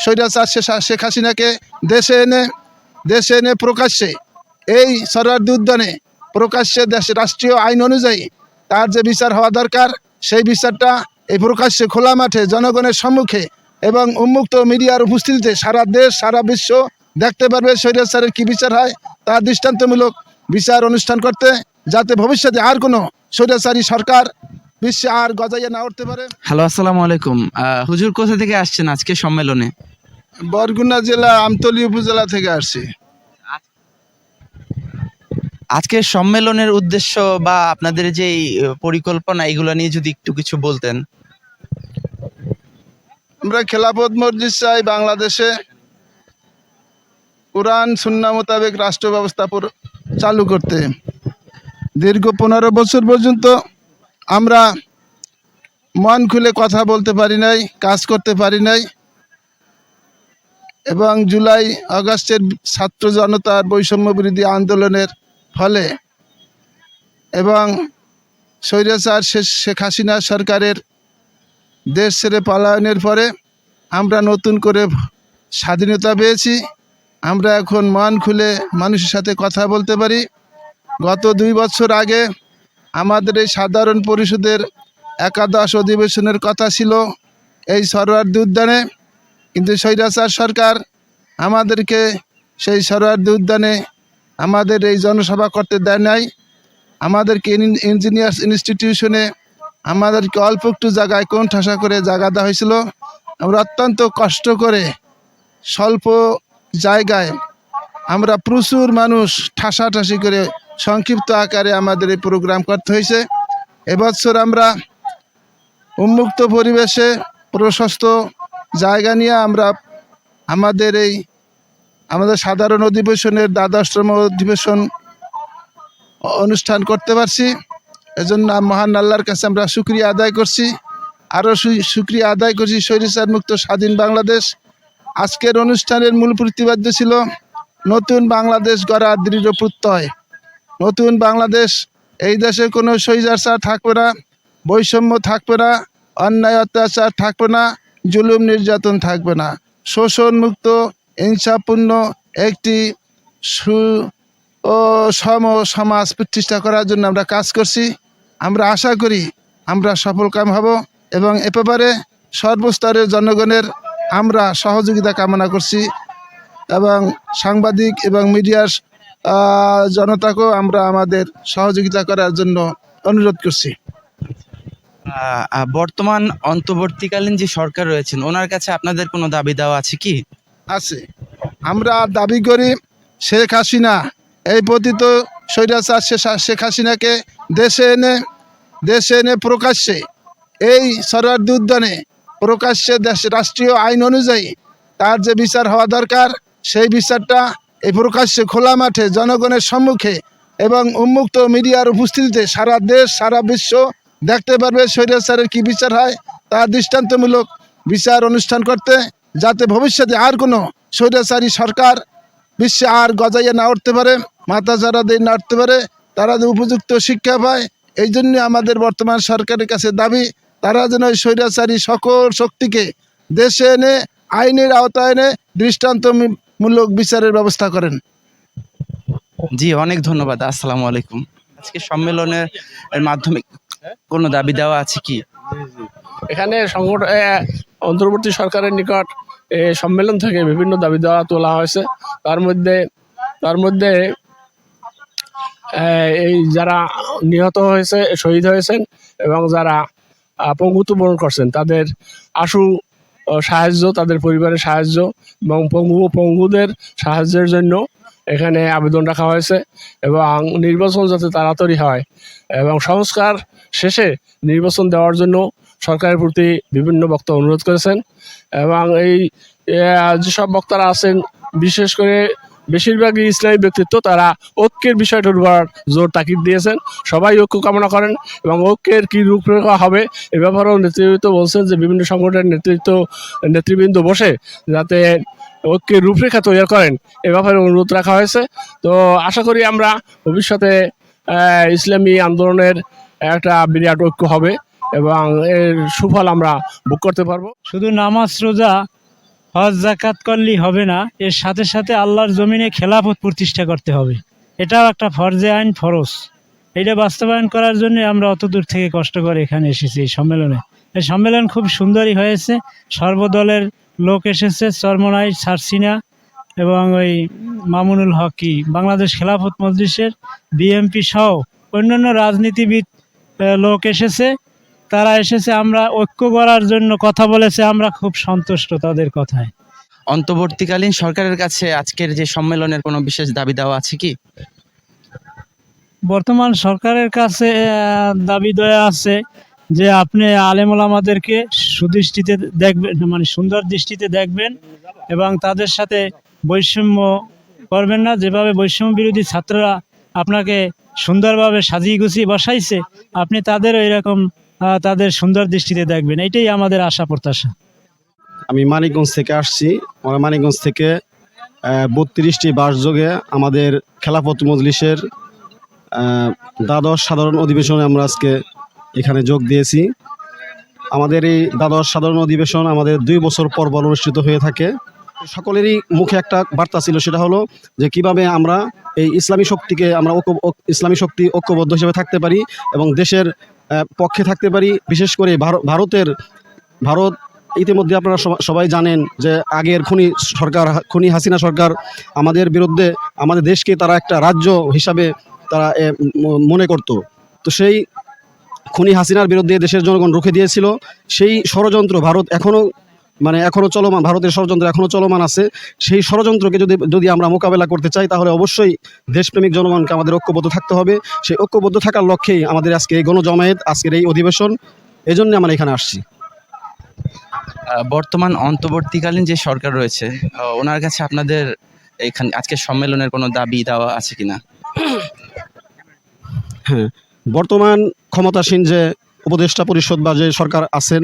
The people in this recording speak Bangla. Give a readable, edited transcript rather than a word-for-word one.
স্বৈরাচার শেখ হাসিনাকে দেশে এনে প্রকাশ্যে এই সরওয়ার্দী উদ্যানে প্রকাশ্যে রাষ্ট্রীয় আইন অনুযায়ী তার যে বিচার হওয়া দরকার সেই বিচারটা এই প্রকাশ্যে খোলা মাঠে জনগণের সম্মুখে এবং উন্মুক্ত মিডিয়ার উপস্থিতিতে সারা দেশ সারা বিশ্ব দেখতে পারবে স্বৈরাচারের কি বিচার হয়, তার দৃষ্টান্তমূলক বিচার অনুষ্ঠান করতে, যাতে ভবিষ্যতে আর কোনো স্বৈরাচারী সরকার বিশ্বে আর গজাইয়া না উঠতে পারে। হ্যালো, আসসালামু আলাইকুম। হুজুর কোথা থেকে আসছেন আজকে সম্মেলনে? বরগুনা জেলা আমতলী উপজেলা থেকে আসছি। আজকের সম্মেলনের উদ্দেশ্য বা আপনাদের যে পরিকল্পনা, এগুলো নিয়ে যদি একটু কিছু বলতেন। আমরা খেলাফত মসজিদ চাই বাংলাদেশে কোরআন সুন্নাহ মোতাবেক রাষ্ট্র ব্যবস্থা চালু করতে। দীর্ঘ 15 বছর পর্যন্ত আমরা মন খুলে কথা বলতে পারি নাই, কাজ করতে পারি নাই, এবং জুলাই আগস্টের ছাত্র জনতার বৈষম্য বিরোধী আন্দোলনের ফলে এবং স্বৈরাচার শেখ হাসিনা সরকারের দেশ ছেড়ে পলায়নের পরে আমরা নতুন করে স্বাধীনতা পেয়েছি। আমরা এখন মন খুলে মানুষের সাথে কথা বলতে পারি। গত 2 বছর আগে আমাদের এই সাধারণ পরিষদের একাদশ অধিবেশনের কথা ছিল এই সরওয়ার্দী উদ্যানে, কিন্তু স্বৈরাচার সরকার আমাদেরকে সেই সরওয়ার্দী উদ্যানে আমাদের এই জনসভা করতে দেয় নাই। আমাদেরকে ইঞ্জিনিয়ার্স ইনস্টিটিউশনে আমাদেরকে অল্প একটু জায়গায় কোণঠাসা করে জায়গা দেওয়া হয়েছিল। আমরা অত্যন্ত কষ্ট করে স্বল্প জায়গায় আমরা প্রচুর মানুষ ঠাসাঠাসি করে সংক্ষিপ্ত আকারে আমাদের এই প্রোগ্রাম করতে হয়েছে। এবছর আমরা উন্মুক্ত পরিবেশে প্রশস্ত জায়গা নিয়ে আমরা আমাদের সাধারণ অধিবেশনের দ্বাদশতম অধিবেশন অনুষ্ঠান করতে পারছি। এজন্য মহান আল্লাহর কাছে আমরা শুকরিয়া আদায় করছি। আরও শুকরিয়া আদায় করছি স্বৈরাচার মুক্ত স্বাধীন বাংলাদেশ। আজকের অনুষ্ঠানের মূল প্রতিপাদ্য ছিল নতুন বাংলাদেশ গড়ার দৃঢ় প্রত্যয়। নতুন বাংলাদেশ, এই দেশে কোনো স্বৈরাচার থাকবে না, বৈষম্য থাকবে না, অন্যায় অত্যাচার থাকবে না, জুলুম নির্যাতন থাকবে না। শোষণ মুক্ত ইনসাফপূর্ণ একটি সম সমাজ প্রতিষ্ঠা করার জন্য আমরা কাজ করছি। আমরা আশা করি আমরা সফলকাম হব এবং এ ব্যাপারে সর্বস্তরের জনগণের আমরা সহযোগিতা কামনা করছি এবং সাংবাদিক এবং মিডিয়ার জনতাকেও আমরা আমাদের সহযোগিতা করার জন্য অনুরোধ করছি। বর্তমান অন্তর্বর্তীকালীন যে সরকার রয়েছেন, ওনার কাছে আপনাদের কোনো দাবি দেওয়া আছে কি? আছে। আমরা দাবি করি শেখ হাসিনা, এই পতিত স্বৈরাচার শেখ হাসিনাকে দেশে এনে প্রকাশ্যে এই সরওয়ার্দী উদ্যানে প্রকাশ্যে রাষ্ট্রীয় আইন অনুযায়ী তার যে বিচার হওয়া দরকার সেই বিচারটা এই প্রকাশ্যে খোলা মাঠে জনগণের সম্মুখে এবং উন্মুক্ত মিডিয়ার উপস্থিতিতে সারা দেশ সারা বিশ্ব দেখতে পারবে স্বৈরাচারের কি বিচার হয়, তার দৃষ্টান্তমূলক বিচার অনুষ্ঠান করতে, যাতে ভবিষ্যতে আর কোনো স্বৈরাচারী সরকার বিশ্বে আর গজাইয়া না উঠতে পারে, মাথা যারা দিয়ে না উঠতে পারে, তারা যে উপযুক্ত শিক্ষা পায়। এই জন্য আমাদের বর্তমান সরকারের কাছে দাবি, তারা যেন স্বৈরাচারী সকল শক্তিকে দেশে এনে আইনের আওতায় এনে দৃষ্টান্তমূলক বিচারের ব্যবস্থা করেন। জি, অনেক ধন্যবাদ। আসসালামু আলাইকুম। আজকে সম্মেলনের মাধ্যমে কোনো দাবি দেওয়া আছে কি? এখানে অন্তর্বর্তী সরকারের নিকট সম্মেলন থেকে বিভিন্ন দাবি দেওয়া তোলা হয়েছে। তার মধ্যে এই যারা নিহত হয়েছে, শহীদ হয়েছেন এবং যারা পঙ্গুত্ব বরণ করছেন তাদের আশু সাহায্য, তাদের পরিবারের সাহায্য এবং পঙ্গুদের সাহায্যের জন্য এখানে আবেদন রাখা হয়েছে এবং নির্বাচন যাতে তাড়াতাড়ি হয় এবং সংস্কার শেষে নির্বাচন দেওয়ার জন্য সরকারের প্রতি বিভিন্ন বক্তা অনুরোধ করেছেন। এবং এই যেসব বক্তারা আছেন, বিশেষ করে বেশিরভাগই ইসলামী ব্যক্তিত্ব, তারা ঐক্যের বিষয়টার উপর জোর তাকিদ দিয়েছেন। সবাই ঐক্য কামনা করেন এবং ঐক্যের কী রূপরেখা হবে এ ব্যাপারেও নেতৃত্ব বলছেন যে বিভিন্ন সংগঠনের নেতৃবৃন্দ বসে যাতে ঐক্যের রূপরেখা তৈরি করেন এ ব্যাপারে অনুরোধ রাখা হয়েছে। তো আশা করি আমরা ভবিষ্যতে ইসলামী আন্দোলনের একটা বিরাট ঐক্য হবে এবং এর সুফল আমরা ভোগ করতে পারবো। শুধু নামাজ রোজা হজ জাকাত করলেই হবে না, এর সাথে সাথে আল্লাহর জমিনে খেলাফত প্রতিষ্ঠা করতে হবে। এটাও একটা ফরজে আইন, ফরজ। এটা বাস্তবায়ন করার জন্য আমরা অত দূর থেকে কষ্ট করে এখানে এসেছি এই সম্মেলনে। এই সম্মেলন খুব সুন্দরই হয়েছে, সর্বদলের লোক এসেছে, চরমনাই, সারসিনা এবং ওই মামুনুল হকি, বাংলাদেশ খেলাফত মজলিসের বিএমপি সহ অন্যান্য রাজনীতিবিদ লোক এসেছে। তারা এসেছে, আমরা ঐক্য করার জন্য কথা বলেছে, আমরা খুব সন্তুষ্ট তাদের কথায়। অন্তর্বর্তীকালীন সরকারের কাছে আজকের যে সম্মেলনের কোনো বিশেষ দাবি দেওয়া আছে কি? বর্তমান সরকারের কাছে দাবি দেওয়া আছে যে আপনি আলেম ওলামাদেরকে সুদৃষ্টিতে দেখবেন, মানে সুন্দর দৃষ্টিতে দেখবেন এবং তাদের সাথে বৈষম্য করবেন না। যেভাবে বৈষম্য বিরোধী ছাত্ররা আপনাকে সুন্দরভাবে সাজিয়ে গুছিয়ে বসাইছে, আপনি তাদেরও এরকম তাদের সুন্দর দৃষ্টিতে দেখবেন। এটাই আমাদের আশা প্রত্যাশা। আমি মানিকগঞ্জ থেকে আসছি। আমরা মানিকগঞ্জ থেকে 32টি বাসযোগে আমাদের খেলাফত মজলিসের দ্বাদশ সাধারণ অধিবেশনে আমরা আজকে এখানে যোগ দিয়েছি। আমাদের এই দ্বাদশ সাধারণ অধিবেশন আমাদের 2 বছর পর পর অনুষ্ঠিত হয়ে থাকে। সকলেরই মুখে একটা বার্তা ছিল, সেটা হলো যে কিভাবে আমরা এই ইসলামী শক্তিকে আমরা ইসলামী শক্তি ঐক্যবদ্ধ হিসেবে থাকতে পারি এবং দেশের পক্ষে থাকতে পারি। বিশেষ করে ভারত ইতিমধ্যে আপনারা সবাই জানেন যে আগের খুনি হাসিনা সরকার আমাদের বিরুদ্ধে, আমাদের দেশকে তারা একটা রাজ্য হিসাবে তারা মনে করত। তো সেই খুনি হাসিনার বিরুদ্ধে দেশের জনগণ রুখে দিয়েছিল। সেই ষড়যন্ত্র ভারত এখনো চলমান, ভারতের ষড়যন্ত্র এখনো চলমান আছে। সেই ষড়যন্ত্রকে যদি আমরা মোকাবেলা করতে চাই, তাহলে অবশ্যই দেশপ্রেমিক জনগণকে আমাদের ঐক্যবদ্ধ থাকতে হবে। সেই ঐক্যবদ্ধ থাকার লক্ষ্যেই আমাদের আজকে এই গণজমায়েত, আজকের এই অধিবেশন। এই জন্য আমরা এখানে আসছি। বর্তমান অন্তর্বর্তীকালীন যে সরকার রয়েছে, ওনার কাছে আপনাদের এখানে আজকের সম্মেলনের কোনো দাবি দেওয়া আছে কিনা? হ্যাঁ, বর্তমান ক্ষমতাসীন যে উপদেষ্টা পরিষদ বা যে সরকার আছেন,